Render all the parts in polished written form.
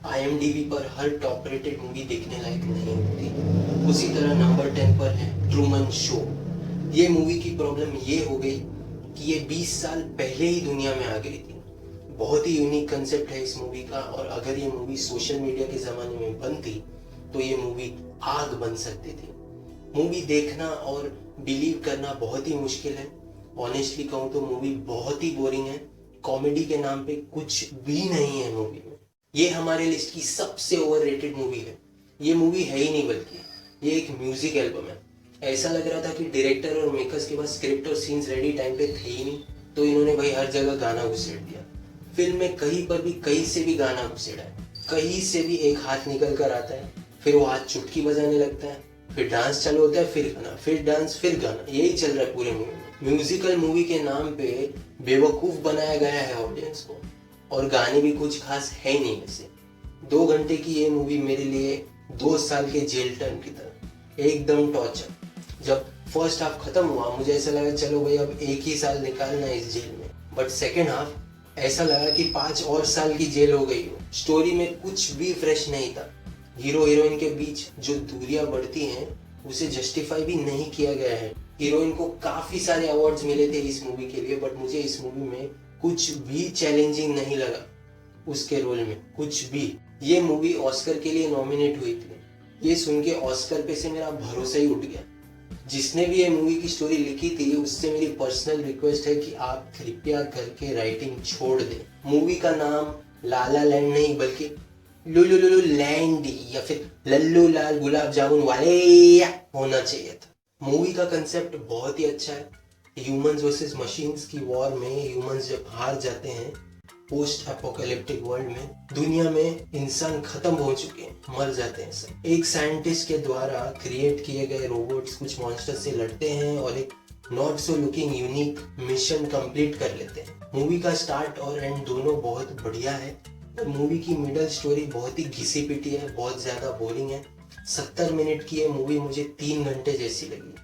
IMDb पर हर top rated movie देखने लायक नहीं होती, उसी तरह नंबर 10 पर है ट्रूमन शो। ये मूवी की प्रॉब्लम ये हो गई कि ये 20 साल पहले ही दुनिया में आ गई थी। बहुत ही यूनिक कंसेप्ट है इस मूवी का, और अगर ये मूवी सोशल मीडिया के ज़माने में बनती तो ये मूवी आग बन सकती थी। मूवी देखना और बिलीव करना बहुत ही मुश्किल है। ऑनेस्टली कहूँ तो मूवी बहुत ही बोरिंग है। कॉमेडी के नाम पे कुछ भी नहीं है मूवी में। ये हमारे लिस्ट की सबसे ओवररेटेड मूवी है। ये मूवी है ही नहीं, बल्कि ये एक म्यूजिक एल्बम है। ऐसा लग रहा था कि डायरेक्टर और मेकर्स के पास स्क्रिप्ट और सीन्स रेडी टाइम पे थे ही नहीं, तो इन्होंने भाई हर जगह गाना घुसेड़ दिया। फिल्म में कहीं पर भी कहीं से भी गाना घुसेड़ा है, कहीं से भी एक हाथ निकल कर आता है, फिर वो हाथ चुटकी बजाने लगता है, फिर डांस चालू होता है, फिर गाना, फिर डांस, फिर गाना, यही चल रहा है पूरे मूवी में। म्यूजिकल मूवी के नाम पे बेवकूफ बनाया गया है ऑडियंस को, और गाने भी कुछ खास है ही नहीं वैसे। 2 घंटे की ये मूवी मेरे लिए 2 साल के जेल टर्म की तरह, एकदम टॉर्चर। जब फर्स्ट हाफ खत्म हुआ मुझे ऐसा लगा चलो भाई अब 1 ही साल निकालना है इस जेल में, बट सेकेंड हाफ ऐसा लगा कि 5 और साल की जेल हो गई हो। स्टोरी में कुछ भी फ्रेश नहीं था। हीरो हीरोइन के बीच जो दूरियां बढ़ती हैं उसे जस्टिफाई भी नहीं किया गया है। हीरोइन को काफी सारे अवार्ड्स मिले थे इस मूवी के लिए, बट मुझे इस मूवी में कुछ भी चैलेंजिंग नहीं लगा उसके रोल में, कुछ भी। ये मूवी ऑस्कर के लिए नॉमिनेट हुई थी। ये सुन के ऑस्कर पे से मेरा भरोसा ही उठ गया। जिसने भी ये मूवी की स्टोरी लिखी थी उससे मेरी पर्सनल रिक्वेस्ट है कि आप कृपया करके राइटिंग छोड़ दें। मूवी का नाम लाला लैंड नहीं बल्कि लुलु लुलु लैंड या फिर लल्लू लाल गुलाब जामुन वाले होना चाहिए था। मूवी का कंसेप्ट बहुत ही अच्छा है। ह्यूमंस वर्सेस मशीन्स की वॉर में ह्यूमंस जब हार जाते हैं, पोस्ट एपोकैलिप्टिक वर्ल्ड में दुनिया में इंसान खत्म हो चुके हैं, मर जाते हैं सब। एक साइंटिस्ट के द्वारा क्रिएट किए गए रोबोट्स कुछ मॉन्स्टर से लड़ते हैं और एक not so looking unique mission complete कर लेते हैं। मूवी का स्टार्ट और एंड दोनों बहुत बढ़िया है, और मूवी की मिडल स्टोरी बहुत ही घिसी पिटी है, बहुत ज्यादा बोरिंग है। 70 मिनट की ये मूवी मुझे 3 घंटे जैसी लगी।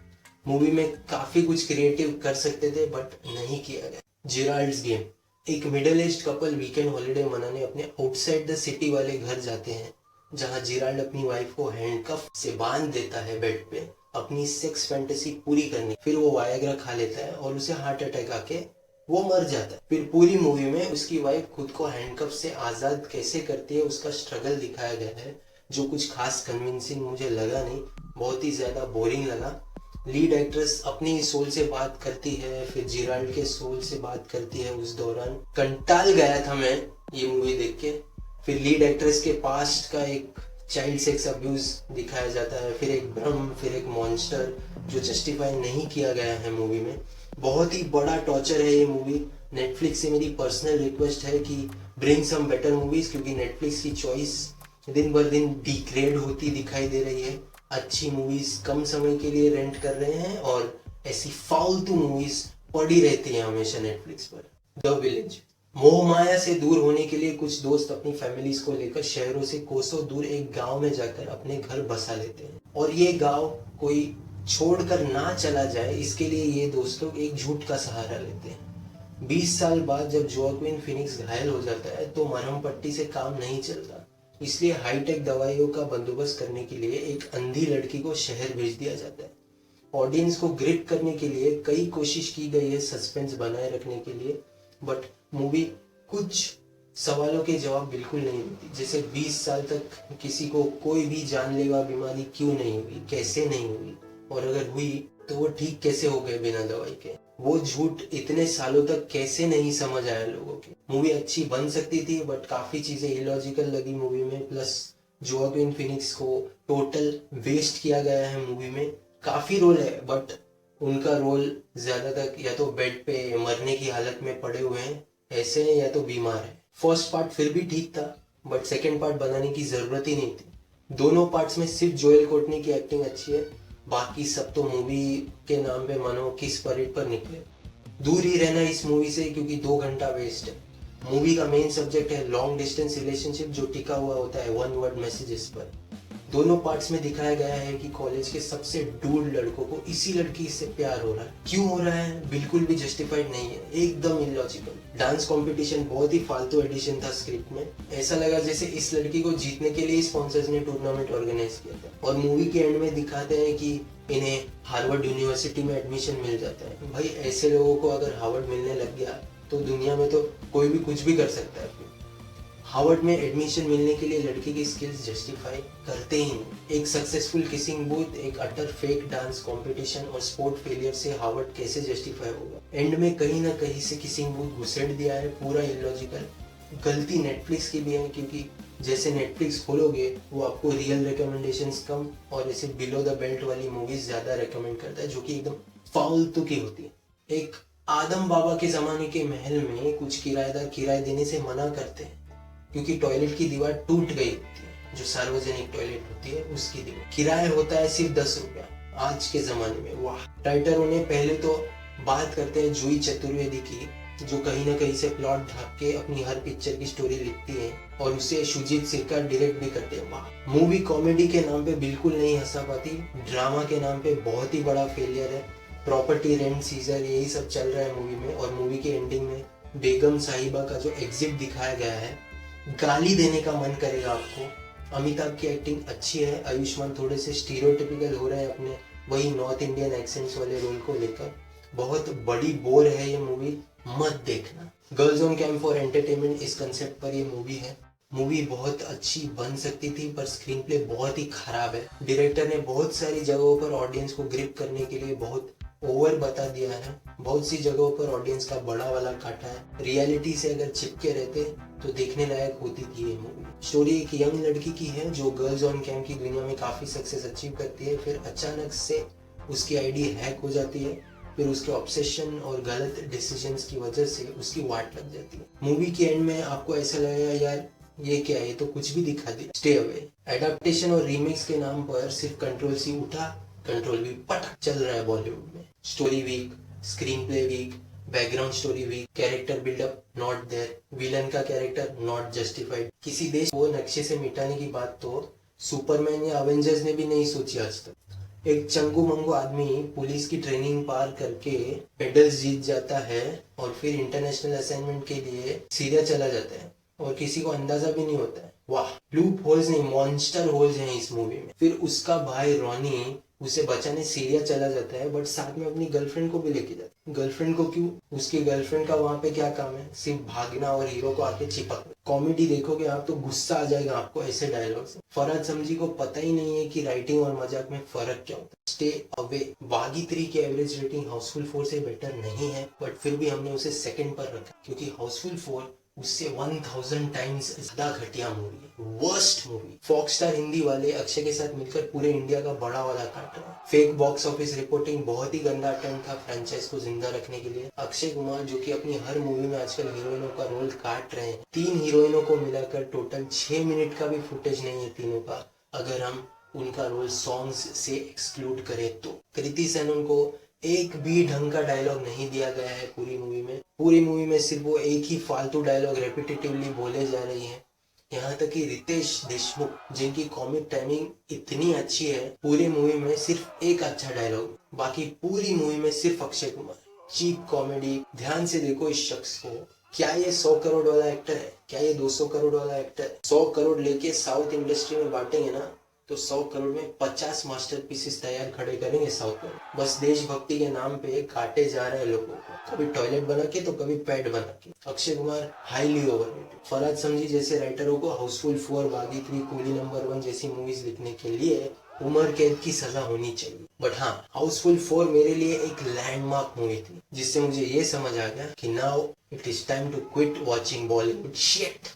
मूवी में काफी कुछ क्रिएटिव कर सकते थे बट नहीं किया गया। जिराल्ड्स गेम। एक middle aged couple weekend holiday मनाने अपने आउटसाइड द सिटी वाले घर जाते हैं, जहां जिराल्ड अपनी वाइफ को हैंडकफ से बांध देता है बेड पे अपनी सेक्स फैंटेसी पूरी करने। फिर वो वायग्रा खा लेता है और उसे हार्ट अटैक आके वो मर जाता है। फिर पूरी मूवी में उसकी वाइफ खुद को हैंडकफ से आजाद कैसे करती है उसका स्ट्रगल दिखाया गया है, जो कुछ खास कन्विंसिंग मुझे लगा नहीं, बहुत ही ज्यादा बोरिंग लगा। लीड एक्ट्रेस अपनी सोल से बात करती है, फिर जिराल्ड के सोल से बात करती है। उस दौरान कंटाल गया था मैं ये मूवी देख के। फिर लीड एक्ट्रेस के पास्ट का एक चाइल्ड सेक्स अब्यूज दिखाया जाता है, फिर एक भ्रम, फिर एक मॉन्स्टर जो जस्टिफाई नहीं किया गया है मूवी में। बहुत ही बड़ा टॉर्चर है ये मूवी। नेटफ्लिक्स से मेरी पर्सनल रिक्वेस्ट है कि ब्रिंग सम बेटर मूवीज, क्योंकि नेटफ्लिक्स की चॉइस दिन बर दिन डिग्रेड होती दिखाई दे रही है। अच्छी मूवीज कम समय के लिए रेंट कर रहे हैं और ऐसी फालतू मूवीज पड़ी रहती हैं हमेशा नेटफ्लिक्स पर। The village. मोह माया से दूर होने के लिए कुछ दोस्त अपनी फैमिलीज को लेकर शहरों से कोसों दूर एक गांव में जाकर अपने घर बसा लेते हैं, और ये गांव कोई छोड़कर ना चला जाए इसके लिए ये दोस्त लोग एक झूठ का सहारा लेते हैं। 20 साल बाद जब जोआक्विन फिनिक्स घायल हो जाता है तो मरहम पट्टी से काम नहीं चलता, इसलिए हाईटेक दवाइयों का बंदोबस्त करने के लिए एक अंधी लड़की को शहर भेज दिया जाता है। ऑडियंस को ग्रिप करने के लिए कई कोशिश की गई है सस्पेंस बनाए रखने के लिए, बट मूवी कुछ सवालों के जवाब बिल्कुल नहीं देती। जैसे 20 साल तक किसी को कोई भी जानलेवा बीमारी क्यों नहीं हुई, कैसे नहीं हुई, और अगर हुई तो वो ठीक कैसे हो गए बिना दवाई के। वो झूठ इतने सालों तक कैसे नहीं समझ आया लोगों के। मूवी अच्छी बन सकती थी बट काफी चीजें इलॉजिकल लगी मूवी में। प्लस जोआक्विन फिनिक्स को टोटल वेस्ट किया गया है मूवी में। काफी रोल है बट उनका रोल ज्यादातर या तो बेड पे मरने की हालत में पड़े हुए हैं ऐसे हैं, या तो बीमार है। फर्स्ट पार्ट फिर भी ठीक था बट सेकेंड पार्ट बनाने की जरूरत ही नहीं थी। दोनों पार्ट्स में सिर्फ जोएल कोटनी की एक्टिंग अच्छी है, बाकी सब तो मूवी के नाम पे मानो किस परेड पर निकले। दूर ही रहना इस मूवी से, क्योंकि 2 घंटा वेस्ट है। मूवी का मेन सब्जेक्ट है लॉन्ग डिस्टेंस रिलेशनशिप जो टिका हुआ होता है 1 वर्ड मैसेजेस पर। दोनों पार्ट्स में दिखाया गया है कि कॉलेज के सबसे डूड लड़कों को इसी लड़की से प्यार हो रहा है। क्यों हो रहा है बिल्कुल भी जस्टिफाइड नहीं है, एकदम इलॉजिकल। डांस कंपटीशन बहुत ही फालतू एडिशन था स्क्रिप्ट में। ऐसा लगा जैसे इस लड़की को जीतने के लिए स्पॉन्सर्स ने टूर्नामेंट ऑर्गेनाइज किया था। और मूवी के एंड में दिखाते हैं कि इन्हें हार्वर्ड यूनिवर्सिटी में एडमिशन मिल जाता है। भाई ऐसे लोगों को अगर हार्वर्ड मिलने लग गया तो दुनिया में तो कोई भी कुछ भी कर सकता है। हार्वर्ड में एडमिशन मिलने के लिए लड़की की स्किल्स जस्टिफाई करते ही नहीं। एक सक्सेसफुल किसिंग बूथ, एक अटर फेक डांस कंपटीशन और स्पोर्ट फेलियर से हार्वर्ड कैसे जस्टिफाई होगा। एंड में कहीं ना कहीं से किसिंग बूथ घुसेड़ दिया है, पूरा इलॉजिकल। गलती नेटफ्लिक्स की भी है, क्योंकि जैसे नेटफ्लिक्स खोलोगे वो आपको रियल रिकमेंडेशंस कम और ऐसे बिलो द बेल्ट वाली मूवीज ज्यादा रेकमेंड करता है, जो कि एकदम फालतू की होती है। एक आदम बाबा के जमाने के महल में कुछ किराएदार किराए देने से मना करते हैं क्योंकि टॉयलेट की दीवार टूट गई होती है, जो सार्वजनिक टॉयलेट होती है उसकी दीवार। किराया होता है सिर्फ 10 रुपया आज के जमाने में। वाह। राइटरों ने पहले तो बात करते हैं जूही चतुर्वेदी की, जो कहीं ना कहीं से प्लॉट ढाक के अपनी हर पिक्चर की स्टोरी लिखती है और उसे शुजीत सिरका डायरेक्ट भी करते हैं। वाह। मूवी कॉमेडी के नाम पे बिल्कुल नहीं हंसा पाती, ड्रामा के नाम पे बहुत ही बड़ा फेलियर है। प्रॉपर्टी, रेंट, सीजर, यही सब चल रहा है मूवी में। और मूवी के एंडिंग में बेगम साहिबा का जो एग्जिट दिखाया गया है, गाली देने का मन करेगा आपको। अमिताभ की एक्टिंग अच्छी है, आयुष्मान थोड़े से स्टीरियोटिपिकल हो रहे हैं अपने वही नॉर्थ इंडियन एक्सेंट्स वाले रोल को लेकर। बहुत बड़ी बोर है ये मूवी, मत देखना। Girls on camp for entertainment इस कंसेप्ट पर ये मूवी है। मूवी बहुत अच्छी बन सकती थी पर स्क्रीन प्ले बहुत ही खराब है। डायरेक्टर ने बहुत सारी जगहों पर ऑडियंस को ग्रिप करने के लिए बहुत ओवर बता दिया है। बहुत सी जगहों पर ऑडियंस का बड़ा वाला काटा है। रियलिटी से अगर चिपके रहते तो देखने लायक होती थी ये मूवी। स्टोरी एक यंग लड़की की है जो गर्ल्स ऑन कैंप की दुनिया में काफी सक्सेस अचीव करती है, फिर अचानक से उसकी आईडी हैक हो जाती है। फिर उसके ऑब्सेशन और गलत डिसीजंस की वजह से उसकी वाट लग जाती है। मूवी के एंड में आपको ऐसा लगेगा यार ये क्या है, ये तो कुछ भी दिखा दिया, स्टे अवे। एडाप्टेशन और रीमेक्स के नाम पर सिर्फ कंट्रोल सी उठा कंट्रोल भी पटक चल रहा है बॉलीवुड में। Story weak, screenplay weak, background story weak, character buildup not there, villain का कैरेक्टर नॉट जस्टिफाइड। किसी देश को नक्शे से मिटाने की बात तो सुपरमैन या अवेंजर्स ने भी नहीं सोची आज तक। एक चंगू मंगू आदमी पुलिस की ट्रेनिंग पार करके मेडल्स जीत जाता है और फिर इंटरनेशनल असाइनमेंट के लिए सीरिया चला जाता है और किसी को अंदाजा भी नहीं होता है। वाह। लूप होल्स नहीं, मॉन्स्टर होल्स हैं इस मूवी में। फिर उसका भाई रॉनी उसे बचाने सीरिया चला जाता है, बट साथ में अपनी गर्लफ्रेंड को भी लेके जाता है। गर्लफ्रेंड को क्यों? उसकी गर्लफ्रेंड का वहां पे क्या काम है? सिर्फ भागना और हीरो को आके चिपकना। कॉमेडी देखोगे आप तो गुस्सा आ जाएगा आपको ऐसे डायलॉग से। फरहद समजी को पता ही नहीं है कि राइटिंग और मजाक में फर्क क्या होता है। Stay away. बागी 3 की एवरेज रेटिंग हाउसफुल 4 से बेटर नहीं है, बट फिर भी हमने उसे सेकंड पर रखा क्योंकि हाउसफुल 4 उससे 1000 टाइम्स ज्यादा घटिया मूवी है, worst movie. Fox Star Hindi वाले अक्षय के साथ मिलकर पूरे इंडिया का बड़ा वाला काट रहे हैं। फेक बॉक्स ऑफिस रिपोर्टिंग बहुत ही गंदा अटेम्प्ट था फ्रेंचाइज को जिंदा रखने के लिए। अक्षय कुमार जो कि अपनी हर मूवी में आजकल हीरोइनों का रोल काट रहे हैं, 3 हीरोइनों को मिलाकर टोटल 6 मिनट का भी फुटेज नहीं है तीनों का, अगर हम उनका रोल सॉन्ग्स से एक्सक्लूड करें तो। कृति सेनन को एक भी ढंग का डायलॉग नहीं दिया गया है पूरी मूवी में। पूरी मूवी में सिर्फ वो एक ही फालतू डायलॉग रेपिटेटिवली बोले जा रही हैं। यहाँ तक कि रितेश देशमुख, जिनकी कॉमिक टाइमिंग इतनी अच्छी है, पूरी मूवी में सिर्फ एक अच्छा डायलॉग, बाकी पूरी मूवी में सिर्फ अक्षय कुमार। Cheap comedy. ध्यान से देखो इस शख्स को। क्या ये 100 करोड़ वाला एक्टर है? क्या ये 200 करोड़ वाला एक्टर है? 100 करोड़ लेके साउथ इंडस्ट्री में बांटेंगे ना तो 100 करोड़ में 50 मास्टरपीसेस तैयार खड़े करेंगे साउथ में। बस देशभक्ति के नाम पे काटे जा रहे हैं लोगों को, कभी टॉयलेट बना के तो कभी पैड बना के। Akshay Kumar highly overrated. फरहद समजी जैसे राइटरों को हाउसफुल 4, बागी 3, कूली नंबर 1 जैसी मूवीज लिखने के लिए उम्र कैद की सजा होनी चाहिए। बट हाँ, हाउसफुल 4 मेरे लिए एक लैंडमार्क मूवी थी, जिससे मुझे ये समझ आ गया कि now it is time to quit watching Bollywood shit.